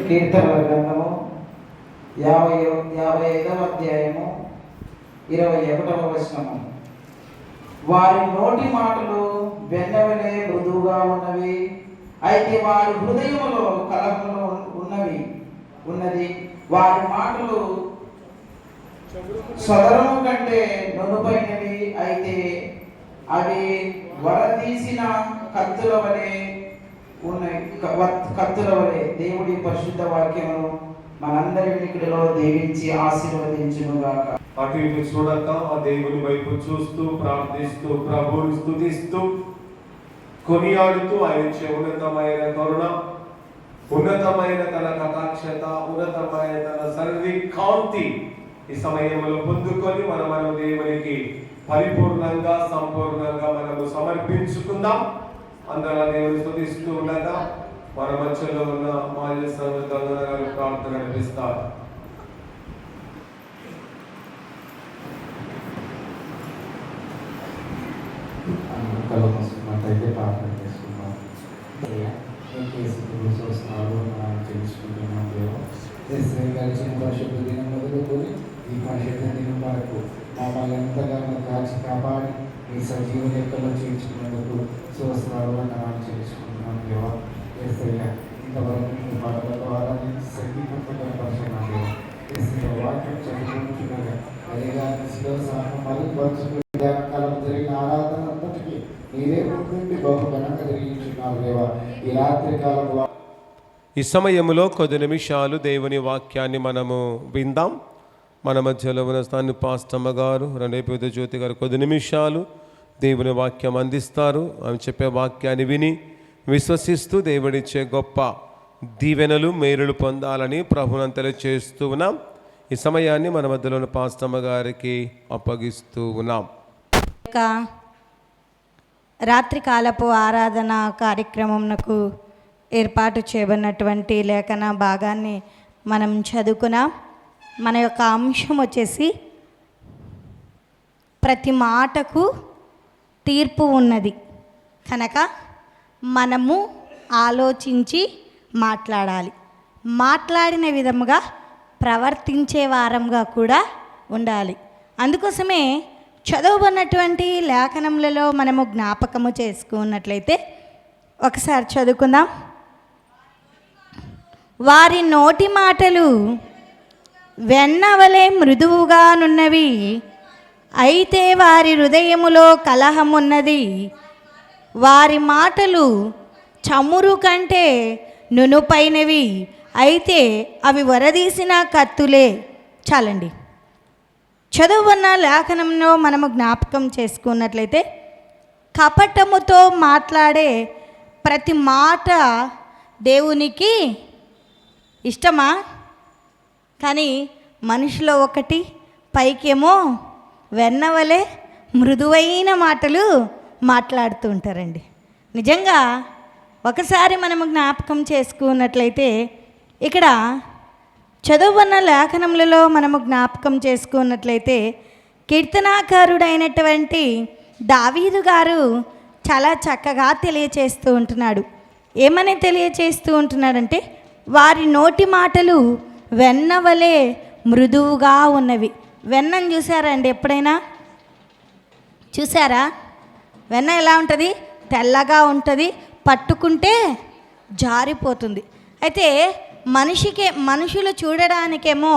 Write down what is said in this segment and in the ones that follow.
కీర్తనల గ్రంథము 55వ అధ్యాయము 21వ వచనము. వారి నోటి మాటలు వెన్నవలే మృదువుగా ఉన్నవి, అయితే వారి హృదయములో కలహములు ఉన్నది. వారి మాటలు సదరము కంటే నునుపైనవి, అయితే అవి వరదీసిన కత్తుల వలె ఉన్నాయి. కత్తుల వలె. దేవుడి పరిశుద్ధ వాక్యమును మనందరి వినికిడిలో దీవించి ఆశీర్వదించునుగాక. అటు ఇటు చూడక ఆ దేవుని వైపు చూస్తూ ప్రార్థిస్తూ ప్రభువుని స్తుతిస్తూ కొనియాడుతూ ఆయన ఉన్నతమైన కరుణ, ఉన్నతమైన తన కటాక్షత, ఉన్నతమైన తన సర్వి కాంతి ఈ సమయంలో పొందుకొని మనము దేవునికి పరిపూర్ణంగా సంపూర్ణంగా మనము సమర్పించుకుందాం. అందరూ దేవుని స్తుతిస్తూ ఉండగా మన మధ్యలో ఉన్న మాజీ సంఘాలు ప్రార్థన నడిపిస్తారు. అయితే ప్రార్థన చేసుకుంటాం. తెలుసుకుంటున్నాం. గడిచిన పరిశుద్ధ దినం మొదలుకొని ఈ పరిశుద్ధ దినం వరకు మమ్మల్ని ఎంతగానో కాచి కాపాడి ఈ సజీవ లెక్కలో చేర్చుకున్నందుకు స్వస్థాలు తెలుసుకుంటున్నాం. దేవా ఏసయ్య, ఇంతవరకు మీ పాటల ద్వారా నేను సంగీతంపరచుకున్నాం. దేవా ఏసయ్య, వాక్యం చదువుకుంటున్నాగా అదేగా మరుగుపరుచుకుని జరిగిన ఆరాధన అంతటికీ మీరే ముందుండి బహు ఘనంగా జరిగించున్నారు. దేవా ఈ రాత్రి కాలం ఈ సమయంలో కొద్ది నిమిషాలు దేవుని వాక్యాన్ని మనము విందాం. మన మధ్యలో ఉన్న స్థాని పాస్టమ్మ గారు, రెండేపేద జ్యోతి గారు కొద్ది నిమిషాలు దేవుని వాక్యం అందిస్తారు. ఆమె చెప్పే వాక్యాన్ని విని విశ్వసిస్తూ దేవుడిచ్చే గొప్ప దీవెనలు మేలులు పొందాలని ప్రభువును తెలియజేస్తూ ఉన్నాం. ఈ సమయాన్ని మన మధ్యలో ఉన్న పాస్టమ్మ గారికి అప్పగిస్తూ ఉన్నాం. రాత్రికాలపు ఆరాధన కార్యక్రమంకు ఏర్పాటు చేయబడినటువంటి లేఖన భాగాన్ని మనం చదువుకున్నాం. మన యొక్క అంశం వచ్చేసి ప్రతి మాటకు తీర్పు ఉన్నది కనుక మనము ఆలోచించి మాట్లాడాలి, మాట్లాడిన విధముగా ప్రవర్తించే వారంగా కూడా ఉండాలి. అందుకోసమే చదువుకున్నటువంటి లేఖనములలో మనము జ్ఞాపకము చేసుకున్నట్లయితే ఒకసారి చదువుకుందాం. వారి నోటి మాటలు వెన్నవలే మృదువుగానున్నవి, అయితే వారి హృదయములో కలహమున్నది. వారి మాటలు చమురు కంటే నునుపైనవి, అయితే అవి వరదీసిన కత్తులే. చాలండి. చదువున్న లేఖనంలో మనము జ్ఞాపకం చేసుకున్నట్లయితే కపటముతో మాట్లాడే ప్రతి మాట దేవునికి ఇష్టమా? కానీ మనిషిలో ఒకటి పైకేమో వెన్నవలే మృదువైన మాటలు మాట్లాడుతూ ఉంటారండి. నిజంగా ఒకసారి మనము జ్ఞాపకం చేసుకున్నట్లయితే ఇక్కడ చదువున్న లేఖనములలో మనము జ్ఞాపకం చేసుకున్నట్లయితే కీర్తనాకారుడైనటువంటి దావీదు గారు చాలా చక్కగా తెలియచేస్తూ ఉంటున్నాడు. ఏమని తెలియచేస్తూ ఉంటున్నాడంటే వారి నోటి మాటలు వెన్నవలే మృదువుగా ఉన్నవి. వెన్నను చూసారా అండి? ఎప్పుడైనా చూసారా? వెన్న ఎలా ఉంటుంది? తెల్లగా ఉంటుంది, పట్టుకుంటే జారిపోతుంది. అయితే మనుషులు చూడడానికేమో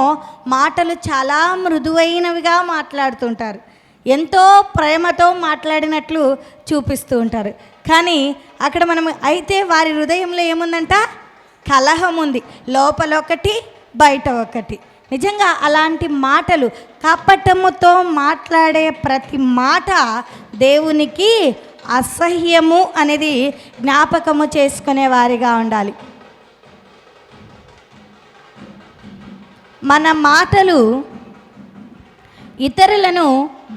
మాటలు చాలా మృదువైనవిగా మాట్లాడుతుంటారు, ఎంతో ప్రేమతో మాట్లాడినట్లు చూపిస్తూ ఉంటారు. కానీ అక్కడ మనం అయితే వారి హృదయంలో ఏముందంట? కలహం ఉంది. లోపల ఒకటి, బయట ఒకటి. నిజంగా అలాంటి మాటలు, కపటముతో మాట్లాడే ప్రతి మాట దేవునికి అసహ్యము అనేది జ్ఞాపకము చేసుకునే వారిగా ఉండాలి. మన మాటలు ఇతరులను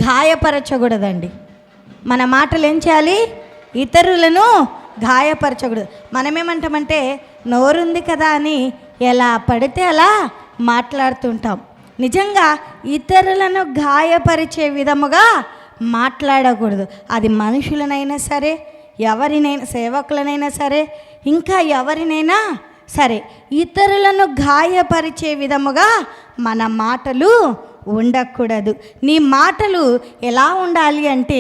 గాయపరచకూడదండి. మన మాటలు ఏం చేయాలి? ఇతరులను గాయపరచకూడదు. మనమేమంటామంటే నోరుంది కదా అని ఎలా పడితే అలా మాట్లాడుతుంటాం. నిజంగా ఇతరులను గాయపరిచే విధముగా మాట్లాడకూడదు. అది మనుషులనైనా సరే, ఎవరినైనా, సేవకులనైనా సరే, ఇంకా ఎవరినైనా సరే, ఇతరులను గాయపరిచే విధముగా మన మాటలు ఉండకూడదు. నీ మాటలు ఎలా ఉండాలి అంటే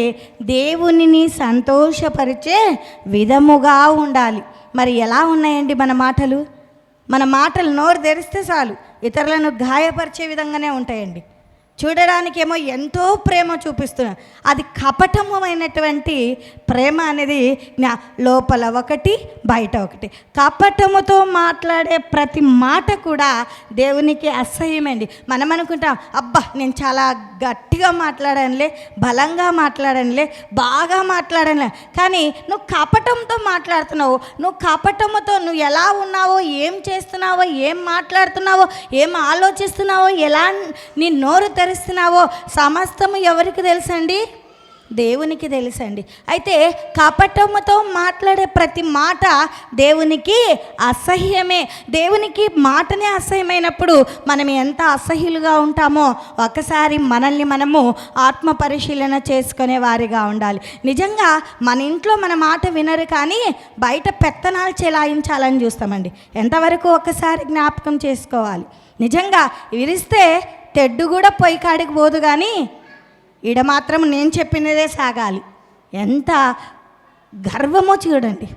దేవునిని సంతోషపరిచే విధముగా ఉండాలి. మరి ఎలా ఉన్నాయండి మన మాటలు? మన మాటలు నోరు తెరిస్తే చాలు ఇతరులను గాయపరిచే విధంగానే ఉంటాయండి. చూడడానికేమో ఎంతో ప్రేమ చూపిస్తున్నారు, అది కపటమైనటువంటి ప్రేమ అనేది లోపల ఒకటి బయట ఒకటి. కపటముతో మాట్లాడే ప్రతి మాట కూడా దేవునికి అసహ్యమండి. మనం అనుకుంటాం, అబ్బా నేను చాలా గట్టిగా మాట్లాడానులే, బలంగా మాట్లాడానులే, బాగా మాట్లాడానులే. కానీ నువ్వు కపటంతో మాట్లాడుతున్నావు. నువ్వు కపటముతో నువ్వు ఎలా ఉన్నావో, ఏం చేస్తున్నావో, ఏం మాట్లాడుతున్నావో, ఏం ఆలోచిస్తున్నావో, ఎలా నీ నోరు తెరుస్తున్నావో సమస్తము ఎవరికి తెలుసండి? దేవునికి తెలుసండి. అయితే కపటముతో మాట్లాడే ప్రతి మాట దేవునికి అసహ్యమే. దేవునికి మాటనే అసహ్యమైనప్పుడు మనం ఎంత అసహ్యులుగా ఉంటామో ఒకసారి మనల్ని మనము ఆత్మ పరిశీలన చేసుకునే వారిగా ఉండాలి. నిజంగా మన ఇంట్లో మన మాట వినరు, కానీ బయట పెత్తనాలు చెలాయించాలని చూస్తామండి. ఎంతవరకు ఒకసారి జ్ఞాపకం చేసుకోవాలి. నిజంగా విరిస్తే తెడ్డు కూడా పొయ్యి కాడికి పోదు, కానీ ఈడ మాత్రం నేను చెప్పినదే సాగాలి. ఎంత గర్వమో చూడండి.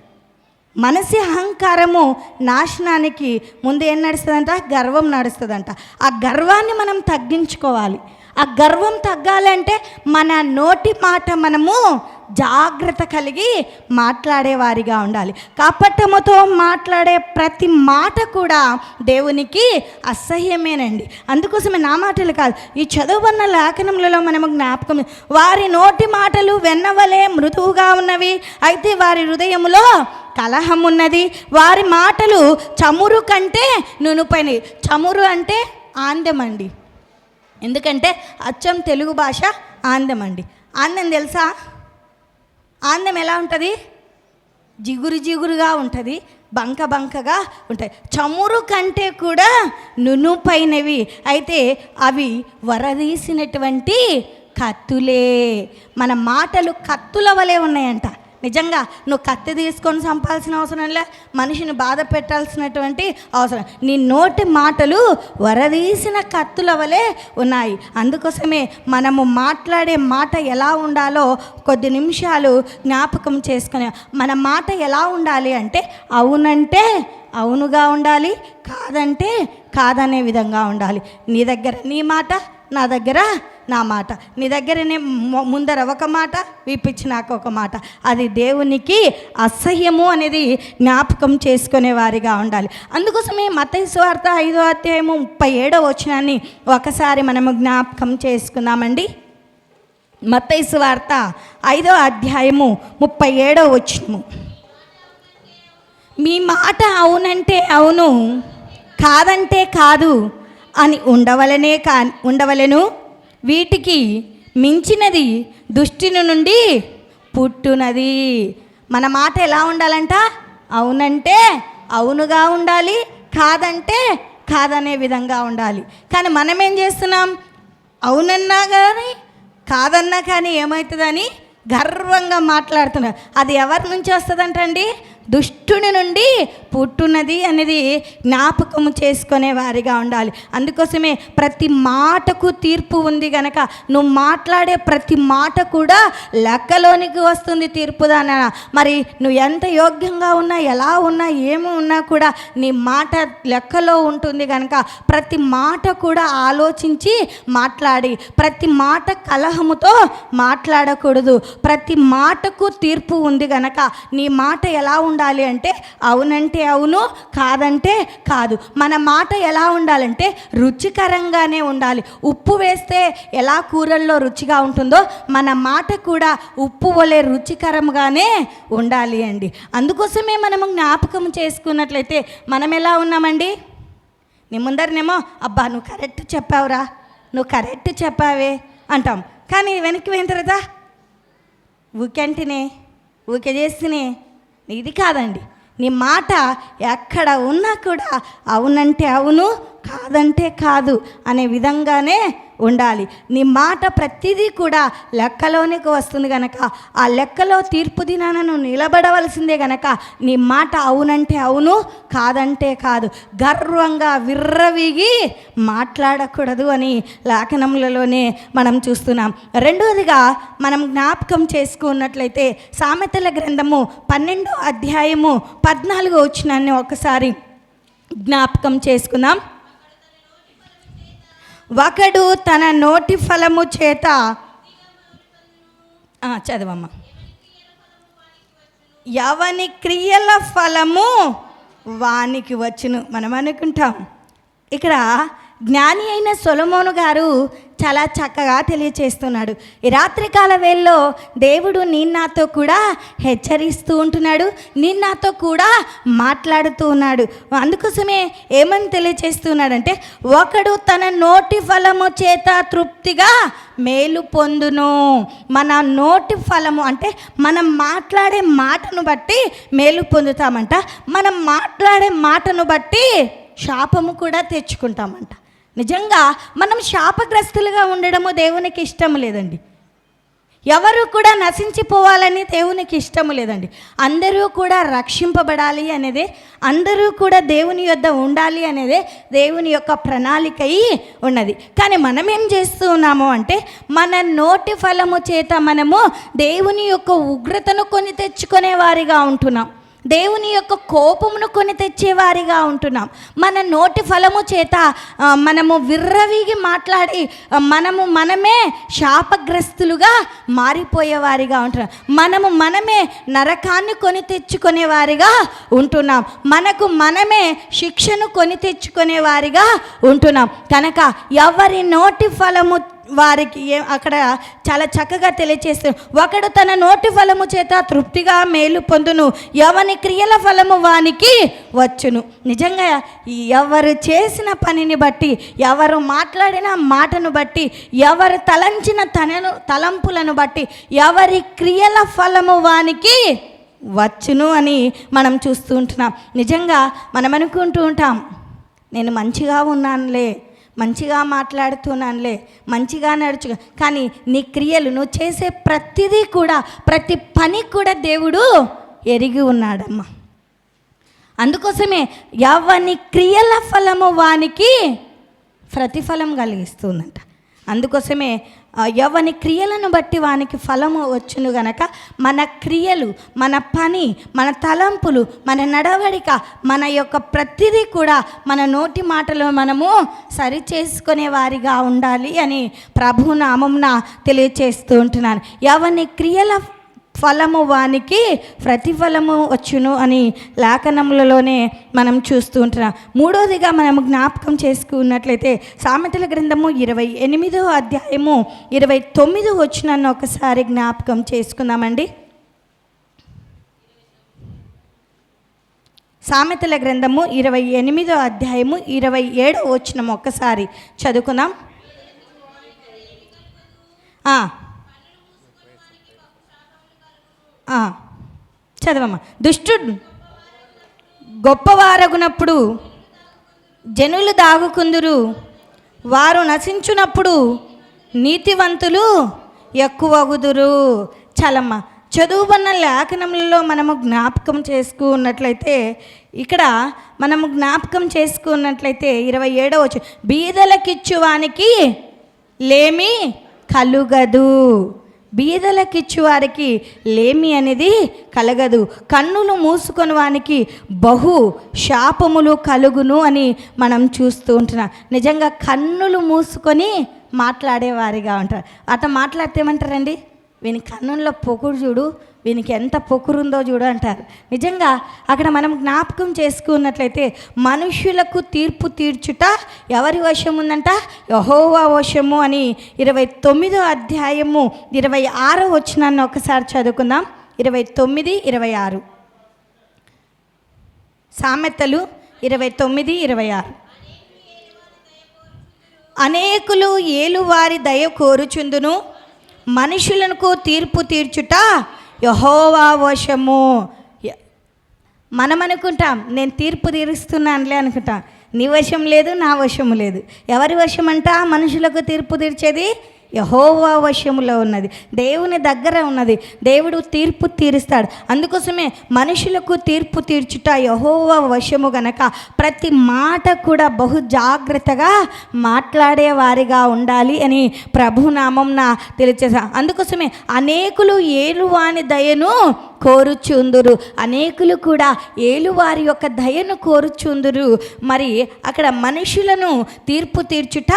మనసి అహంకారము నాశనానికి ముందు ఏం నడుస్తుందంట? గర్వం నడుస్తుందంట. ఆ గర్వాన్ని మనం తగ్గించుకోవాలి. ఆ గర్వం తగ్గాలంటే మన నోటి మాట మనము జాగ్రత్త కలిగి మాట్లాడేవారిగా ఉండాలి. కపటముతో మాట్లాడే ప్రతి మాట కూడా దేవునికి అసహ్యమేనండి. అందుకోసమే నా మాటలు కాదు, ఈ చదువున్న లేఖనములలో మనము జ్ఞాపకం, వారి నోటి మాటలు వెన్నవలే మృదువుగా ఉన్నవి, అయితే వారి హృదయములో కలహం ఉన్నది. వారి మాటలు చమురు కంటే నునుపైనవి. చమురు అంటే ఆందెం అండి. ఎందుకంటే అచ్చం తెలుగు భాష ఆందెం అండి. ఆందెం తెలుసా? ఆందెం ఎలా ఉంటుంది? జిగురు జిగురుగా ఉంటుంది, బంక బంకగా ఉంటాయి. చమురు కంటే కూడా నునుపైనవి, అయితే అవి వరదీసినటువంటి కత్తులే. మన మాటలు కత్తుల వలె ఉన్నాయంట. నిజంగా నువ్వు కత్తి తీసుకొని చంపాల్సిన అవసరం లే, మనిషిని బాధ పెట్టాల్సినటువంటి అవసరం. నీ నోటి మాటలు వరదీసిన కత్తుల వలె ఉన్నాయి. అందుకోసమే మనము మాట్లాడే మాట ఎలా ఉండాలో కొద్ది నిమిషాలు జ్ఞాపకం చేసుకునే. మన మాట ఎలా ఉండాలి అంటే అవునంటే అవునుగా ఉండాలి, కాదంటే కాదనే విధంగా ఉండాలి. నీ దగ్గర నీ మాట, నా దగ్గర నా మాట. నీ దగ్గరనే ముందర ఒక మాట, విప్పించినాక ఒక మాట. అది దేవునికి అసహ్యము అనేది జ్ఞాపకం చేసుకునే వారిగా ఉండాలి. అందుకోసమే మత్తయి సువార్త 5వ అధ్యాయము 37వ వచనాన్ని ఒకసారి మనము జ్ఞాపకం చేసుకుందామండి. మత్తయి సువార్త 5వ అధ్యాయము 37వ వచనము. మీ మాట అవునంటే అవును, కాదంటే కాదు అని ఉండవలెను. వీటికి మించినది దుష్టుని నుండి పుట్టునది. మన మాట ఎలా ఉండాలంట? అవునంటే అవునుగా ఉండాలి, కాదంటే కాదనే విధంగా ఉండాలి. కానీ మనం ఏం చేస్తున్నాం? అవునన్నా కానీ కాదన్నా కానీ ఏమవుతుందని గర్వంగా మాట్లాడుతున్నారు. అది ఎవరి నుంచి వస్తుందంటండి? దుష్టుని నుండి పుట్టున్నది అనేది జ్ఞాపకం చేసుకునే వారిగా ఉండాలి. అందుకోసమే ప్రతి మాటకు తీర్పు ఉంది కనుక నువ్వు మాట్లాడే ప్రతి మాట కూడా లెక్కలోనికి వస్తుంది తీర్పుదాన. మరి నువ్వు ఎంత యోగ్యంగా ఉన్నా, ఎలా ఉన్నా, ఏమి ఉన్నా కూడా నీ మాట లెక్కలో ఉంటుంది కనుక ప్రతి మాట కూడా ఆలోచించి మాట్లాడి, ప్రతి మాట కలహముతో మాట్లాడకూడదు. ప్రతి మాటకు తీర్పు ఉంది కనుక నీ మాట ఎలా ఉండాలి అంటే అవునంటే అవును, కాదంటే కాదు. మన మాట ఎలా ఉండాలంటే రుచికరంగానే ఉండాలి. ఉప్పు వేస్తే ఎలా కూరల్లో రుచిగా ఉంటుందో మన మాట కూడా ఉప్పు వలె రుచికరంగానే ఉండాలి అండి. అందుకోసమే మనము జ్ఞాపకం చేసుకున్నట్లయితే మనం ఎలా ఉన్నామండి? నీ ముందరనేమో అబ్బా నువ్వు కరెక్ట్ చెప్పావురా, నువ్వు కరెక్ట్ చెప్పావే అంటాం. కానీ వెనక్కి పోయిన తర్వాత ఊకంటేనే ఊకే చేస్తేనే. ఇది కాదండి. నీ మాట ఎక్కడ ఉన్నా కూడా అవునంటే అవును, కాదంటే కాదు అనే విధంగానే ఉండాలి. నీ మాట ప్రతిదీ కూడా లెక్కలోనికి వస్తుంది గనక, ఆ లెక్కలో తీర్పు దినాన నువ్వు నిలబడవలసిందే గనక నీ మాట అవునంటే అవును, కాదంటే కాదు, గర్వంగా విర్రవీగి మాట్లాడకూడదు అని లేఖనములలోనే మనం చూస్తున్నాం. రెండవదిగా మనం జ్ఞాపకం చేసుకున్నట్లయితే సామెతల గ్రంథము 12వ అధ్యాయము 14వ వచనాన్ని ఒకసారి జ్ఞాపకం చేసుకుందాం. ఒకడు తన నోటి ఫలము చేత చదవమ్మా. ఎవని క్రియల ఫలము వానికి వచ్చును. మనం అనుకుంటాం, ఇక్కడ జ్ఞాని అయిన సొలొమోను గారు చాలా చక్కగా తెలియచేస్తున్నాడు. ఈ రాత్రికాల వేళలో దేవుడు నాతో కూడా హెచ్చరిస్తూ ఉంటున్నాడు, నాతో కూడా మాట్లాడుతూ ఉన్నాడు. అందుకోసమే ఏమని తెలియచేస్తున్నాడంటే, ఒకడు తన నోటి ఫలము చేత తృప్తిగా మేలు పొందును. మన నోటి ఫలము అంటే మనం మాట్లాడే మాటను బట్టి మేలు పొందుతామంట. మనం మాట్లాడే మాటను బట్టి శాపము కూడా తెచ్చుకుంటామంట. నిజంగా మనం శాపగ్రస్తులుగా ఉండడము దేవునికి ఇష్టం లేదండి. ఎవరు కూడా నశించిపోవాలని దేవునికి ఇష్టము లేదండి. అందరూ కూడా రక్షింపబడాలి అనేదే, అందరూ కూడా దేవుని యొద్ద ఉండాలి అనేదే దేవుని యొక్క ప్రణాళిక ఉన్నది. కానీ మనం ఏం చేస్తూ ఉన్నాము అంటే, మన నోటి ఫలము చేత మనము దేవుని యొక్క ఉగ్రతను కొని తెచ్చుకునే వారిగా ఉంటున్నాం. దేవుని యొక్క కోపమును కొని తెచ్చేవారిగా ఉంటున్నాం. మన నోటి ఫలము చేత మనము విర్రవీగి మాట్లాడి మనమే శాపగ్రస్తులుగా మారిపోయేవారిగా ఉంటున్నాం. మనమే నరకాన్ని కొని తెచ్చుకునేవారిగా ఉంటున్నాం. మనమే శిక్షను కొని తెచ్చుకునేవారిగా ఉంటున్నాం. కనుక ఎవరి నోటి ఫలము వారికి అక్కడ చాలా చక్కగా తెలియచేస్తారు. ఒకడు తన నోటి ఫలము చేత తృప్తిగా మేలు పొందును, ఎవని క్రియల ఫలము వానికి వచ్చును. నిజంగా ఎవరు చేసిన పనిని బట్టి, ఎవరు మాట్లాడిన మాటను బట్టి, ఎవరు తలంచిన తలంపులను బట్టి ఎవరి క్రియల ఫలము వానికి వచ్చును అని మనం చూస్తూ ఉంటున్నాం. నిజంగా మనం అనుకుంటూ ఉంటాం, నేను మంచిగా ఉన్నానులే, మంచిగా మాట్లాడుతున్నానులే, మంచిగా నడుచు, కానీ నీ క్రియలు, నువ్వు చేసే ప్రతిదీ కూడా, ప్రతి పని కూడా దేవుడు ఎరిగి ఉన్నాడమ్మా. అందుకోసమే ఎవని క్రియల ఫలము వానికి ప్రతిఫలం కలిగిస్తుందంట. అందుకోసమే ఎవని క్రియలను బట్టి వానికి ఫలము వచ్చును గనక మన క్రియలు, మన పని, మన తలంపులు, మన నడవడిక, మన యొక్క ప్రతిదీ కూడా మన నోటి మాటలో మనము సరి చేసుకునే వారిగా ఉండాలి అని ప్రభు నామమున తెలియచేస్తూ ఉంటున్నాను. ఎవని క్రియల ఫలము వానికి ప్రతిఫలము వచ్చును అని లేఖనములలోనే మనం చూస్తూ ఉంటున్నాం. మూడోదిగా మనము జ్ఞాపకం చేసుకున్నట్లయితే సామెతల గ్రంథము 28వ అధ్యాయము 29వ వచనాన్ని ఒకసారి జ్ఞాపకం చేసుకుందామండి. సామెతల గ్రంథము 28వ అధ్యాయము 27వ వచనం ఒక్కసారి చదువుకుందాం. చదవమ్మా. దుష్టుడు గొప్పవారగునప్పుడు జనులు దాగుకుందురు, వారు నశించునప్పుడు నీతివంతులు ఎక్కువగుదురు. చాలమ్మా. చదువుకున్న లేఖనములలో మనము జ్ఞాపకం చేసుకున్నట్లయితే, ఇక్కడ మనము జ్ఞాపకం చేసుకున్నట్లయితే 27వ వచనం, బీదలకిచ్చువానికి లేమి కలుగదు. బీదలకిచ్చువారికి లేమి అనేది కలగదు. కన్నులు మూసుకొని వానికి బహు శాపములు కలుగును అని మనం చూస్తూ ఉంటున్నాం. నిజంగా కన్నులు మూసుకొని మాట్లాడేవారిగా ఉంటారు. అట్లా మాట్లాడితే ఏమంటారండి, వీని కన్నుల్లో పొగురు చూడు, వీనికి ఎంత పొకురుందో చూడు అంటారు. నిజంగా అక్కడ మనం జ్ఞాపకం చేసుకున్నట్లయితే మనుషులకు తీర్పు తీర్చుట ఎవరి వశం ఉందంట? యెహోవా వశము అని 29వ అధ్యాయము 26వ వచనాన్ని ఒకసారి చదువుకుందాం. 29, 26 సామెతలు 29, 26. అనేకులు ఏలువారి దయ కోరుచుందును, మనుషులకు తీర్పు తీర్చుట యెహోవా వశము. మనం అనుకుంటాం, నేను తీర్పు తీరుస్తున్నానులే అనుకుంటాం, నీ వశం లేదు, నా వశము లేదు. ఎవరి వశం అంట? మనుషులకు తీర్పు తీర్చేది యెహోవా వశములో ఉన్నది, దేవుని దగ్గర ఉన్నది. దేవుడు తీర్పు తీరుస్తాడు. అందుకోసమే మనుషులకు తీర్పు తీర్చుట యెహోవా వశము గనక ప్రతి మాట కూడా బహు జాగ్రత్తగా మాట్లాడే వారిగా ఉండాలి అని ప్రభునామంన తెలియచేసా. అందుకోసమే అనేకులు ఏలువాని దయను కోరుచుందురు, అనేకులు కూడా ఏలువారి యొక్క దయను కోరుచుందురు. మరి అక్కడ మనుషులను తీర్పు తీర్చుట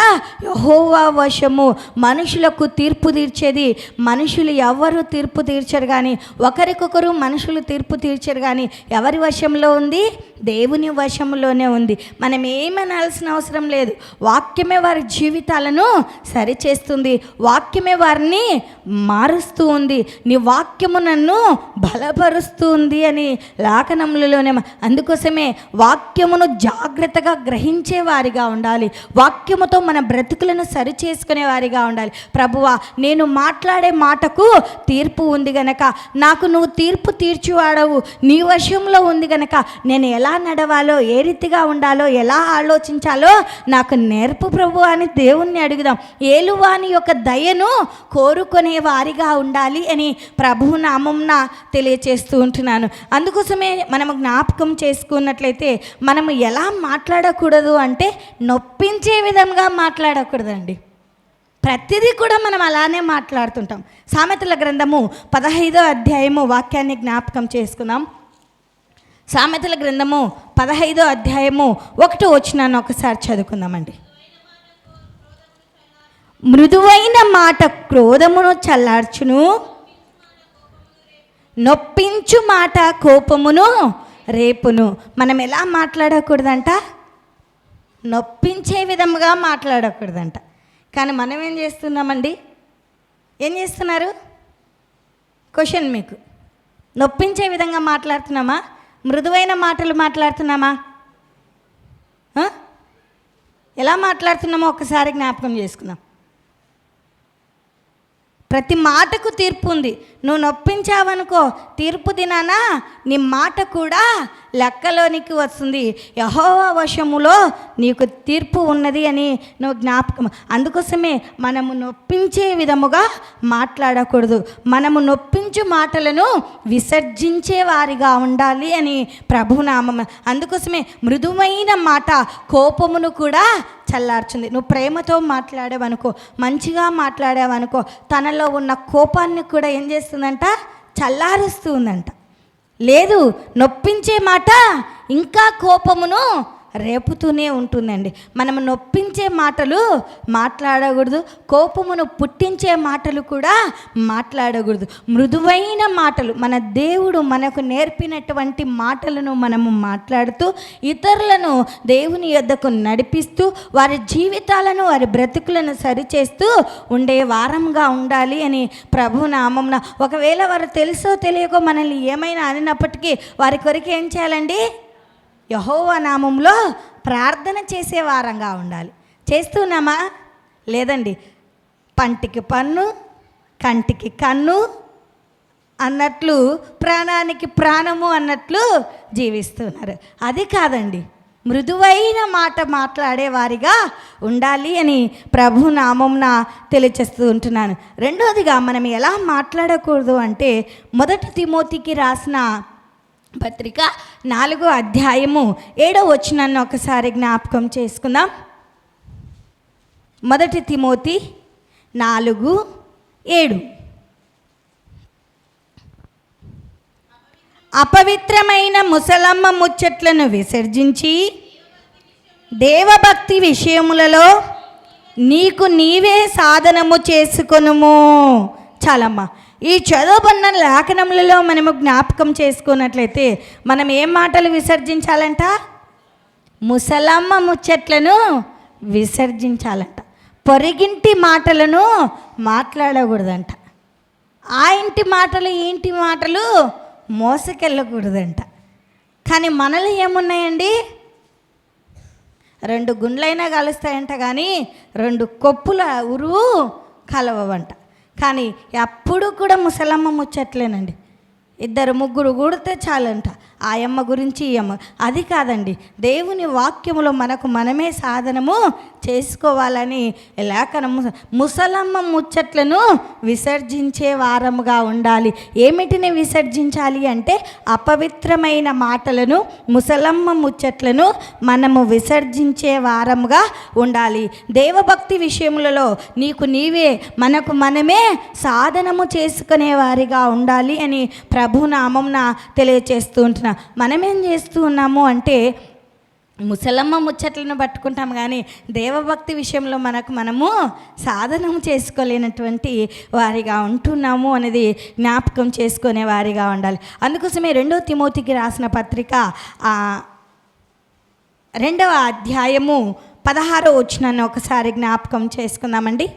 యెహోవా వశము. మనుషులకు తీర్పు తీర్చేది మనుషులు ఎవరు తీర్పు తీర్చరు, కానీ ఒకరికొకరు మనుషులు తీర్పు తీర్చరు, కానీ ఎవరి వశంలో ఉంది? దేవుని వశంలోనే ఉంది. మనం ఏమనాల్సిన అవసరం లేదు. వాక్యమే వారి జీవితాలను సరిచేస్తుంది, వాక్యమే వారిని మారుస్తూ ఉంది. నీ వాక్యము నన్ను బలపరుస్తూ ఉంది అని లేఖనములలోనే. అందుకోసమే వాక్యమును జాగ్రత్తగా గ్రహించే వారిగా ఉండాలి, వాక్యముతో మన బ్రతుకులను సరిచేసుకునే వారిగా ఉండాలి. ప్రభువా, నేను మాట్లాడే మాటకు తీర్పు ఉంది గనక, నాకు నువ్వు తీర్పు తీర్చువాడవు, నీ వశంలో ఉంది గనక నేను ఎలా నడవాలో, ఏ రీతిగా ఉండాలో, ఎలా ఆలోచించాలో నాకు నేర్పు ప్రభు అని దేవుణ్ణి అడుగుదాం. ఏలువాని యొక్క దయను కోరుకునే వారిగా ఉండాలి అని ప్రభువు నామంన తెలియచేస్తూ ఉంటున్నాను. అందుకోసమే మనము జ్ఞాపకం చేసుకున్నట్లయితే మనము ఎలా మాట్లాడకూడదు అంటే నొప్పించే విధంగా మాట్లాడకూడదండి. ప్రతిదీ కూడా మనం అలానే మాట్లాడుతుంటాం. సామెతల గ్రంథము 15వ అధ్యాయము వాక్యాన్ని జ్ఞాపకం చేసుకుందాం. సామెతల గ్రంథము 15వ అధ్యాయము 1వ వచనాన్ని ఒకసారి చదువుకుందామండి. మృదువైన మాట క్రోధమును చల్లార్చును, నొప్పించు మాట కోపమును రేపును. మనం ఎలా మాట్లాడకూడదంట? నొప్పించే విధముగా మాట్లాడకూడదంట. కానీ మనం ఏం చేస్తున్నామండి? ఏం చేస్తున్నారు? క్వశ్చన్ మీకు. నొప్పించే విధంగా మాట్లాడుతున్నామా? మృదువైన మాటలు మాట్లాడుతున్నామా? ఎలా మాట్లాడుతున్నామో ఒకసారి జ్ఞాపకం చేసుకుందాం. ప్రతి మాటకు తీర్పు ఉంది. నువ్వు నొప్పించావనుకో, తీర్పు దినానా నీ మాట కూడా లెక్కలోనికి వస్తుంది. యెహోవా వశములో నీకు తీర్పు ఉన్నది అని నువ్వు జ్ఞాపకం. అందుకోసమే మనము నొప్పించే విధముగా మాట్లాడకూడదు. మనము నొప్పించు మాటలను విసర్జించే వారిగా ఉండాలి అని ప్రభునామం. అందుకోసమే మృదువైన మాట కోపమును కూడా చల్లార్చుంది. నువ్వు ప్రేమతో మాట్లాడావనుకో, మంచిగా మాట్లాడావనుకో, తనలో ఉన్న కోపాన్ని కూడా ఏం చేస్తుందంట? చల్లారుస్తూ ఉందంట. లేదు, నొప్పించే మాట ఇంకా కోపమును రేపుతూనే ఉంటుందండి. మనము నొప్పించే మాటలు మాట్లాడకూడదు, కోపమును పుట్టించే మాటలు కూడా మాట్లాడకూడదు. మృదువైన మాటలు, మన దేవుడు మనకు నేర్పినటువంటి మాటలను మనము మాట్లాడుతూ ఇతరులను దేవుని యొద్దకు నడిపిస్తూ వారి జీవితాలను, వారి బ్రతుకులను సరిచేస్తూ ఉండే వారంగా ఉండాలి అని ప్రభు నామమున. ఒకవేళ వారు తెలుసో తెలియకో మనల్ని ఏమైనా అనినప్పటికీ వారి కొరకు ఏం చేయాలండి? యెహోవా నామంలో ప్రార్థన చేసే వారంగా ఉండాలి. చేస్తున్నామా? లేదండి. పంటికి పన్ను, కంటికి కన్ను అన్నట్లు, ప్రాణానికి ప్రాణము అన్నట్లు జీవిస్తున్నారు. అది కాదండి, మృదువైన మాట మాట్లాడే వారిగా ఉండాలి అని ప్రభు నామంన తెలియచేస్తూ ఉంటున్నాను. రెండోదిగా మనం ఎలా మాట్లాడకూడదు అంటే 1 తిమోతికి రాసిన పత్రిక 4వ అధ్యాయము 7వ వచనాన్ని ఒకసారి జ్ఞాపకం చేసుకుందాం. 1 తిమోతి 4:7. అపవిత్రమైన ముసలమ్మ ముచ్చట్లను విసర్జించి దేవభక్తి విషయములలో నీకు నీవే సాధనము చేసుకొనుము. చాలమ్మా. ఈ చదువుకున్న లేఖనములలో మనము జ్ఞాపకం చేసుకున్నట్లయితే మనం ఏం మాటలు విసర్జించాలంట? ముసలమ్మ ముచ్చట్లను విసర్జించాలంట. పొరిగింటి మాటలను మాట్లాడకూడదంట. ఆ ఇంటి మాటలు, ఈ ఇంటి మాటలు మోసకెళ్ళకూడదంట. కానీ మనలో ఏమున్నాయండి? 2 గుండ్లైనా కలుస్తాయంట, కానీ 2 కొప్పుల ఉరువు కలవవంట. కానీ ఎప్పుడు కూడా ముసలమ్మ ముచ్చట్లేనండి. 2 ముగ్గురు కూడితే చాలంట. ఆయమ్మ గురించి ఈ అమ్మ, అది కాదండి. దేవుని వాక్యములో మనకు మనమే సాధనము చేసుకోవాలని లేఖనము. ముసలమ్మ ముచ్చట్లను విసర్జించే వారముగా ఉండాలి. ఏమిటిని విసర్జించాలి అంటే అపవిత్రమైన మాటలను, ముసలమ్మ ముచ్చట్లను మనము విసర్జించే వారముగా ఉండాలి. దేవభక్తి విషయములలో నీకు నీవే, మనకు మనమే సాధనము చేసుకునే వారిగా ఉండాలి అని ప్రభునామంన తెలియచేస్తూ ఉంటున్నా. మనమేం చేస్తూ ఉన్నాము అంటే ముసలమ్మ ముచ్చట్లను పట్టుకుంటాం, కానీ దేవభక్తి విషయంలో మనము సాధనము చేసుకోలేనటువంటి వారిగా ఉంటున్నాము అనేది జ్ఞాపకం చేసుకునే వారిగా ఉండాలి. అందుకోసమే 2 తిమోతికి రాసిన పత్రిక 2వ అధ్యాయము 16వ వచనాన్ని ఒకసారి జ్ఞాపకం చేసుకుందామండి.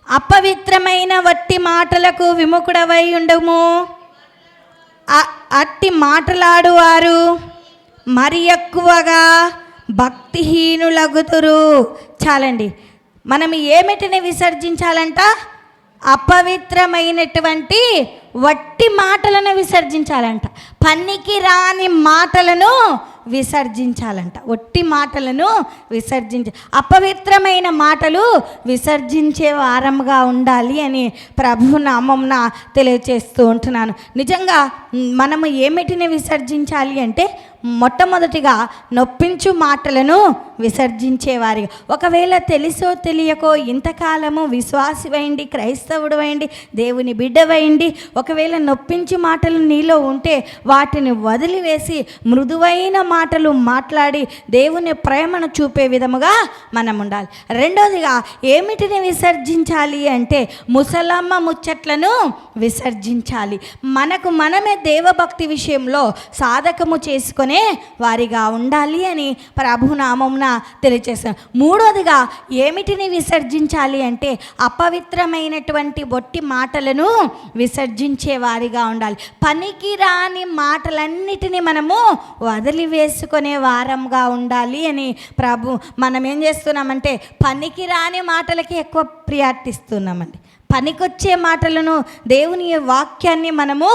అపవిత్రమైన వట్టి మాటలకు విముఖుడవై ఉండము, అట్టి మాటలాడువారు మరి ఎక్కువగా భక్తిహీనులగుతురు. చాలండి. మనం ఏమిటిని విసర్జించాలంట? అపవిత్రమైనటువంటి వట్టి మాటలను విసర్జించాలంట. పనికి రాని మాటలను విసర్జించాలంట. వట్టి మాటలను అపవిత్రమైన మాటలు విసర్జించే వారంగా ఉండాలి అని ప్రభు నామంన తెలియచేస్తూ ఉంటున్నాను. నిజంగా మనము ఏమిటిని విసర్జించాలి అంటే మొట్టమొదటిగా నొప్పించు మాటలను విసర్జించేవారిగా. ఒకవేళ తెలుసో తెలియకో ఇంతకాలము విశ్వాసివైండి, క్రైస్తవుడవైండి, దేవుని బిడ్డవైండి, ఒకవేళ నొప్పించు మాటలు నీలో ఉంటే వాటిని వదిలివేసి మృదువైన మాటలు మాట్లాడి దేవుని ప్రేమను చూపే విధముగా మనం ఉండాలి. రెండోదిగా ఏమిటిని విసర్జించాలి అంటే ముసలమ్మ ముచ్చట్లను విసర్జించాలి. మనకు మనమే దేవభక్తి విషయంలో సాధకము చేసుకునే వారిగా ఉండాలి అని ప్రభునామంన తెలియజేస్తాను. మూడోదిగా ఏమిటిని విసర్జించాలి అంటే అపవిత్రమైనటువంటి బొట్టి మాటలను విసర్జించే వారిగా ఉండాలి. పనికి రాని మాటలన్నిటినీ మనము వదిలివేసుకునే వారంగా ఉండాలి అని మనం ఏం చేస్తున్నామంటే పనికి రాని మాటలకి ఎక్కువ ప్రియారిటీ ఇస్తున్నామండి. పనికొచ్చే మాటలను, దేవుని వాక్యాన్ని మనము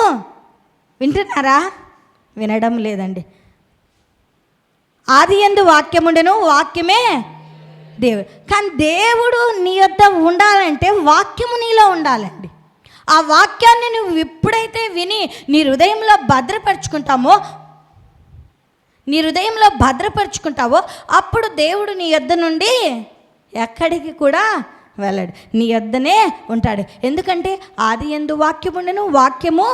వింటున్నారా? వినడం లేదండి. ఆదియందు వాక్యముండెను, వాక్యమే దేవుడు. కానీ దేవుడు నీ యొద్ద ఉండాలంటే వాక్యము నీలో ఉండాలండి. ఆ వాక్యాన్ని నువ్వు ఎప్పుడైతే విని నీ హృదయంలో భద్రపరుచుకుంటావో అప్పుడు దేవుడు నీ యొద్ద నుండి ఎక్కడికి కూడా వెళ్ళాడు, నీ యొద్దనే ఉంటాడు. ఎందుకంటే ఆదియందు వాక్యముండెను, వాక్యము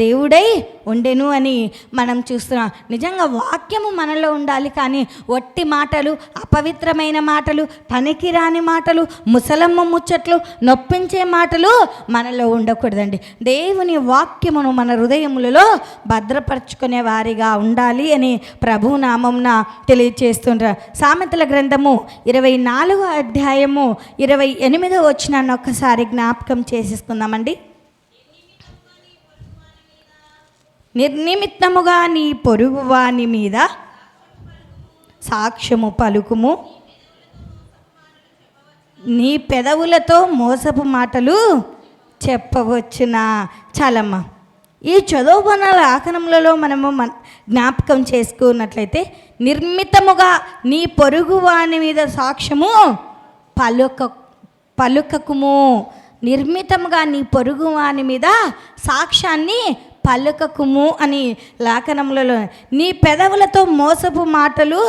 దేవుడై ఉండెను అని మనం చూస్తున్నాం. నిజంగా వాక్యము మనలో ఉండాలి, కానీ ఒట్టి మాటలు, అపవిత్రమైన మాటలు, పనికిరాని మాటలు, ముసలమ్మ ముచ్చట్లు, నొప్పించే మాటలు మనలో ఉండకూడదండి. దేవుని వాక్యమును మన హృదయములలో భద్రపరచుకునే వారిగా ఉండాలి అని ప్రభు నామంన తెలియచేస్తుంటారు. సామెతల గ్రంథము 24వ అధ్యాయము 28వ వచనాన్ని ఒక్కసారి జ్ఞాపకం చేసేసుకుందామండి. నిర్నిమిత్తముగా నీ పొరుగువాని మీద సాక్ష్యము పలుకుము, నీ పెదవులతో మోసపు మాటలు చెప్పవచ్చునా. చాలమ్మా, ఈ చదువుకున్న లేఖనములలో మనము జ్ఞాపకం చేసుకున్నట్లయితే నిర్మితముగా నీ పొరుగువాని మీద సాక్ష్యము పలుకకుము. నిర్మితముగా నీ పొరుగువాని మీద సాక్ష్యాన్ని పలుకకుము అని లేఖనములలో. నీ పెదవులతో మోసపు మాటలు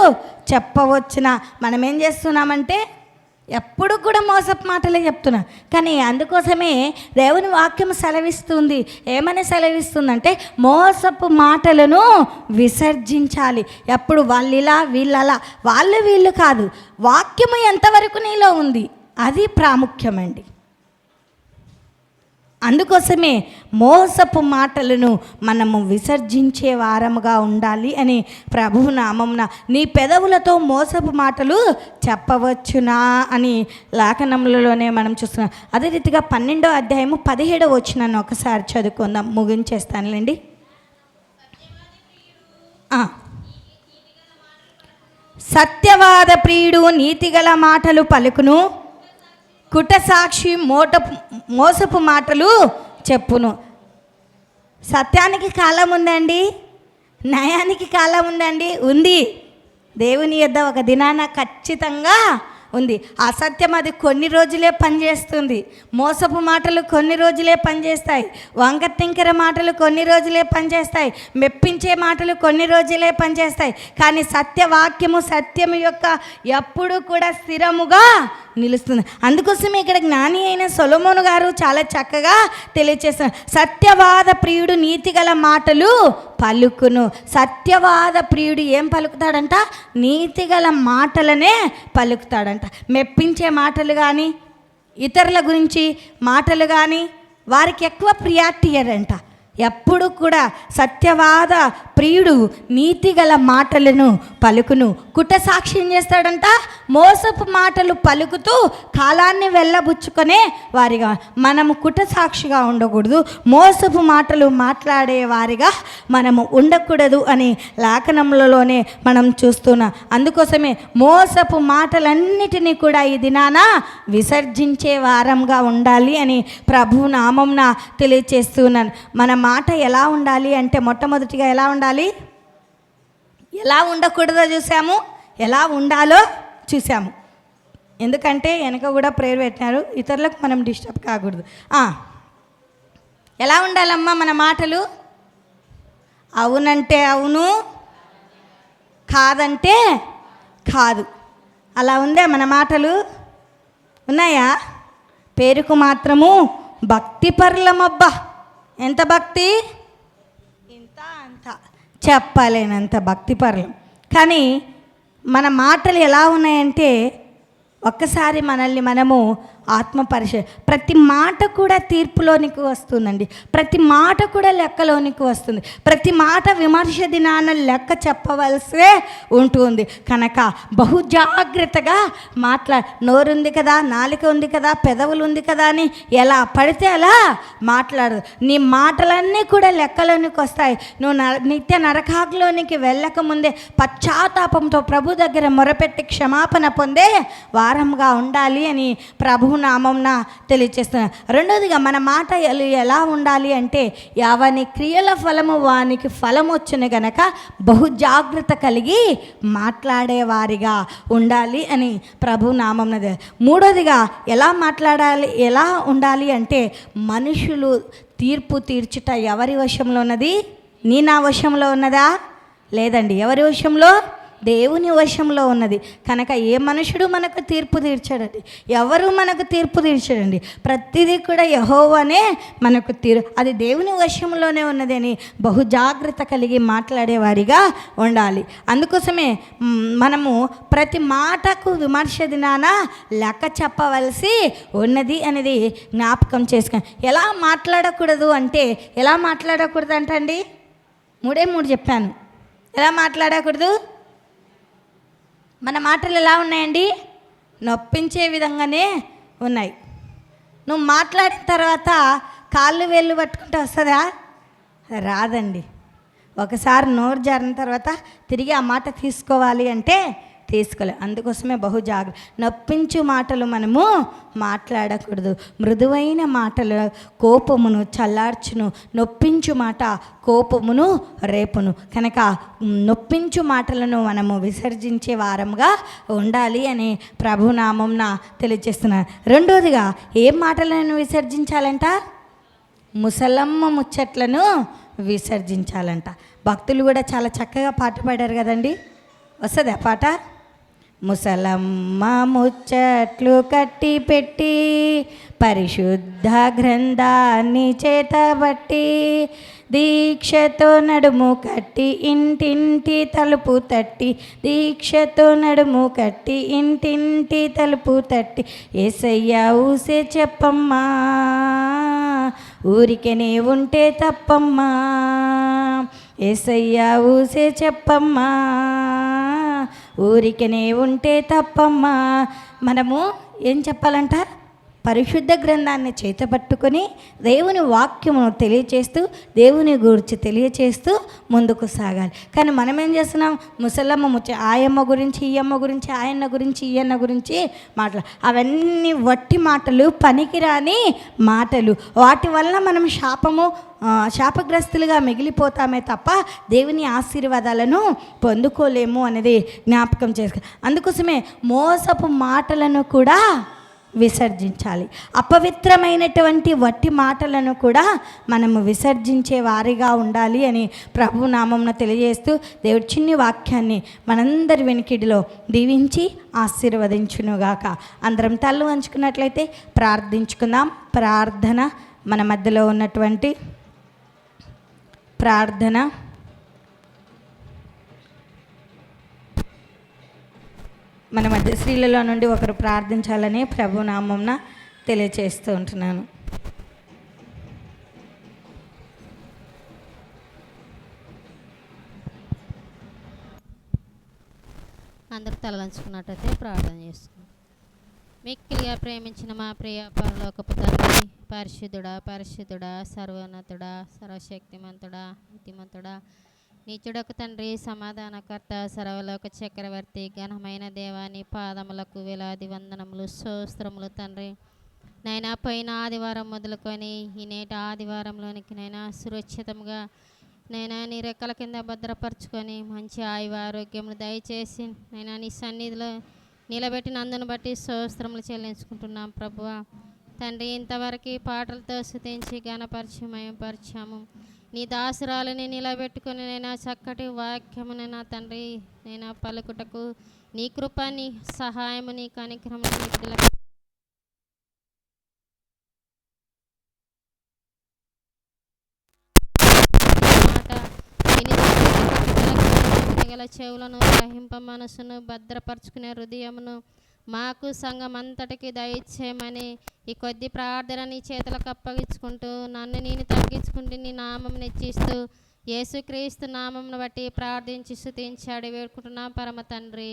చెప్పవచ్చున. మనం ఏం చేస్తున్నామంటే ఎప్పుడు కూడా మోసపు మాటలే చెప్తున్నా. కానీ అందుకోసమే దేవుని వాక్యం సెలవిస్తుంది. ఏమని సెలవిస్తుందంటే మోసపు మాటలను విసర్జించాలి. ఎప్పుడు వాళ్ళిలా వీళ్ళలా, వాళ్ళు వీళ్ళు కాదు, వాక్యము ఎంతవరకు నీలో ఉంది అది ప్రాముఖ్యమండి. అందుకోసమే మోసపు మాటలను మనము విసర్జించే వారముగా ఉండాలి అని ప్రభువు నామమున. నీ పెదవులతో మోసపు మాటలు చెప్పవచ్చునా అని లేఖనములలోనే మనం చూస్తున్నాం. అదే రీతిగా 12వ అధ్యాయము 17వ వచనాన్ని ఒకసారి చదువుకుందాం, ముగించేస్తానులేండి. సత్యవాద ప్రియుడు నీతిగల మాటలు పలుకును, కుటసాక్షి మోసపు మాటలు చెప్పును. సత్యానికి కాలం ఉందండి, న్యాయానికి కాలం ఉందండి, ఉంది. దేవుని యొద్ద ఒక దినాన ఖచ్చితంగా ఉంది. అసత్యం అది కొన్ని రోజులే పనిచేస్తుంది. మోసపు మాటలు కొన్ని రోజులే పనిచేస్తాయి. వంకటింకర మాటలు కొన్ని రోజులే పనిచేస్తాయి. మెప్పించే మాటలు కొన్ని రోజులే పనిచేస్తాయి. కానీ సత్యవాక్యము సత్యము యొక్క ఎప్పుడు కూడా స్థిరముగా నిలుస్తుంది. అందుకోసమే ఇక్కడ జ్ఞాని అయిన సొలొమోను గారు చాలా చక్కగా తెలియచేస్తున్నారు. సత్యవాద ప్రియుడు నీతిగల మాటలు పలుకును. సత్యవాద ప్రియుడు ఏం పలుకుతాడంట? నీతిగల మాటలనే పలుకుతాడంట. మెప్పించే మాటలు కానీ, ఇతరుల గురించి మాటలు కానీ వారికి ఎక్కువ ప్రియారిటీ ఇయ్యరంట. ఎప్పుడు కూడా సత్యవాద ప్రియుడు నీతిగల మాటలను పలుకును. కుట సాక్ష్యం చేస్తాడంట. మోసపు మాటలు పలుకుతూ కాలాన్ని వెళ్ళబుచ్చుకొనే వారిగా మనము కుట సాక్షిగా ఉండకూడదు. మోసపు మాటలు మాట్లాడే వారిగా మనము ఉండకూడదు అని లేఖనములలోనే మనం చూస్తున్నాం. అందుకోసమే మోసపు మాటలన్నిటినీ కూడా ఈ దినాన విసర్జించే వారంగా ఉండాలి అని ప్రభు నామంన తెలియచేస్తున్నాను. మన మాట ఎలా ఉండాలి అంటే మొట్టమొదటిగా ఎలా ఉండాలి, ఎలా ఉండకూడదో చూసాము, ఎలా ఉండాలో చూసాము. ఎందుకంటే వెనక కూడా ప్రేయర్ పెట్టినారు, ఇతరులకు మనం డిస్టర్బ్ కాకూడదు. ఎలా ఉండాలమ్మా మన మాటలు? అవునంటే అవును, కాదంటే కాదు. అలా ఉందే మన మాటలు? ఉన్నాయా? పేరుకు మాత్రము భక్తి పరులమబ్బా. ఎంత భక్తి? ఇంత అంత చెప్పలేనంత భక్తి పరులం. కానీ మన మాటలు ఎలా ఉన్నాయంటే ఒక్కసారి మనల్ని మనము ప్రతి మాట కూడా తీర్పులోనికి వస్తుందండి. ప్రతి మాట కూడా లెక్కలోనికి వస్తుంది. ప్రతి మాట విమర్శ దినాన లెక్క చెప్పవలసే ఉంటుంది. కనుక బహు జాగ్రత్తగా నోరుంది కదా, నాలుక ఉంది కదా, పెదవులు ఉంది కదా అని ఎలా పడితే అలా మాట్లాడదు. నీ మాటలన్నీ కూడా లెక్కలోనికి వస్తాయి. నువ్వు నిత్య నరకాగ్లోనికి వెళ్ళకముందే పశ్చాత్తాపంతో ప్రభు దగ్గర మొరపెట్టి క్షమాపణ పొందే వారంగా ఉండాలి అని ప్రభు నామంన తెలియచేస్తున్నారు. రెండోదిగా మన మాట ఎలా ఉండాలి అంటే యావని క్రియల ఫలము వానికి ఫలం వచ్చును గనక బహు జాగ్రత్త కలిగి మాట్లాడేవారిగా ఉండాలి అని ప్రభు నామంన. మూడోదిగా ఎలా ఉండాలి అంటే మనుషులు తీర్పు తీర్చుట ఎవరి వశంలో ఉన్నది? నీ నా వశంలో ఉన్నదా? లేదండి. ఎవరి వశంలో? దేవుని వశంలో ఉన్నది. కనుక ఏ మనుషుడు మనకు తీర్పు తీర్చాడండి, ఎవరు మనకు తీర్పు తీర్చాడండి. ప్రతిదీ కూడా యెహోవానే మనకు అది దేవుని వశంలోనే ఉన్నది అని బహు జాగ్రత్త కలిగి మాట్లాడేవారిగా ఉండాలి. అందుకోసమే మనము ప్రతి మాటకు విమర్శ దినాన లెక్క చెప్పవలసి ఉన్నది అనేది జ్ఞాపకం చేసుకొని. ఎలా మాట్లాడకూడదు అంటండి? మూడు చెప్పాను. ఎలా మాట్లాడకూడదు? మన మాటలు ఎలా ఉన్నాయండి? నొప్పించే విధంగానే ఉన్నాయి. నువ్వు మాట్లాడిన తర్వాత కాళ్ళు వేళ్ళు పట్టుకుంటే వస్తుందా? రాదండి. ఒకసారి నోరు జారిన తర్వాత తిరిగి ఆ మాట తీసుకోవాలి అంటే తీసుకోలేదు. అందుకోసమే బహు జాగ్రత్త. నొప్పించు మాటలు మనము మాట్లాడకూడదు. మృదువైన మాటలు కోపమును చల్లార్చును, నొప్పించు మాట కోపమును రేపును. కనుక నొప్పించు మాటలను మనము విసర్జించే వారంగా ఉండాలి అని ప్రభునామంన తెలియజేస్తున్నారు. రెండోదిగా ఏం మాటలను విసర్జించాలంట? ముసలమ్మ ముచ్చట్లను విసర్జించాలంట. భక్తులు కూడా చాలా చక్కగా పాట పాడారు కదండి. వస్తుంది ఆ పాట? ముసలమ్మ ముచ్చట్లు కట్టి పెట్టి పరిశుద్ధ గ్రంథాన్ని చేతబట్టి దీక్షతో నడుము కట్టి ఇంటింటి తలుపు తట్టి దీక్షతో నడుము కట్టి ఇంటింటి తలుపు తట్టి యేసయ్య ఊసే చెప్పమ్మా ఊరికెనే ఉంటే తప్పమ్మా యేసయ్య ఊసే చెప్పమ్మా ఊరికెనే ఉంటే తప్పమ్మా. మనము ఏం చెప్పాలంట? పరిశుద్ధ గ్రంథాన్ని చేతపట్టుకొని దేవుని వాక్యమును తెలియచేస్తూ దేవుని గురించి తెలియచేస్తూ ముందుకు సాగాలి. కానీ మనం ఏం చేస్తున్నాం? ముసలమ్మ ఆయమ్మ గురించి, ఈ అమ్మ గురించి, ఆయన్న గురించి, ఈయన్న గురించి అవన్నీ వట్టి మాటలు, పనికిరాని మాటలు. వాటి వల్ల మనం శాపగ్రస్తులుగా మిగిలిపోతామే తప్ప దేవుని ఆశీర్వాదాలను పొందుకోలేము అనేది జ్ఞాపకం చేసుకో. అందుకోసమే మోసపు మాటలను కూడా విసర్జించాలి. అపవిత్రమైనటువంటి వట్టి మాటలను కూడా మనము విసర్జించే వారిగా ఉండాలి అని ప్రభు నామమున తెలియజేస్తూ దేవుడి చిన్ని వాక్యాన్ని మనందరి వెనుకిడిలో దీవించి ఆశీర్వదించునుగాక. అందరం తల్లు వంచుకున్నట్లయితే ప్రార్థించుకుందాం. ప్రార్థన మన మధ్యలో ఉన్నటువంటి ప్రార్థన మన మధ్య స్త్రీలలో నుండి ఒకరు ప్రార్థించాలని ప్రభు నామంన తెలియచేస్తూ ఉంటున్నాను. అందరూ తలవంచుకున్నట్టయితే ప్రార్థన చేసుకుంటాం. మిక్కిలిగా ప్రేమించిన మా ప్రియ పరలోకపు తండ్రి, పరిశుద్ధుడా, పరిశుద్ధుడా, సర్వోన్నతుడా, సర్వశక్తిమంతుడా, నీతిమంతుడా, నీచుడకు తండ్రి, సమాధానకర్త, సర్వలోక చక్రవర్తి, ఘనమైన దేవాని పాదములకు వేలాది వందనములు, స్తోత్రములు తండ్రి. నైనా పోయిన ఆదివారం మొదలుకొని ఈ నేటి ఆదివారంలోనికి నైనా సురక్షితంగా నైనా నీ రెక్కల కింద భద్రపరుచుకొని మంచి ఆరోగ్యమును దయచేసి నైనా నీ సన్నిధిలో నిలబెట్టినందును బట్టి స్తోత్రములు చెల్లించుకుంటున్నాం ప్రభువా. తండ్రి, ఇంతవరకు పాటలతో స్తుతించి ఘనపరిచాము. నీ దాసురాలని నిలబెట్టుకుని నైనా చక్కటి వాక్యమునైనా తండ్రి నైనా పలుకుటకు నీ కృప, నీ సహాయము, నీ కనికరము, గల చెవులను, గ్రహింప మనసును, భద్రపరుచుకునే హృదయమును మాకు సంఘమంతటికి దయచేయమని ఈ కొద్ది ప్రార్థన నీ చేతులకు అప్పగించుకుంటూ నన్ను నేను తగ్గించుకుంటూ నీ నామం నెచ్చిస్తూ యేసుక్రీస్తు నామంను బట్టి ప్రార్థించి స్తుతించాడు వేడుకుంటున్నాం పరమ తండ్రి.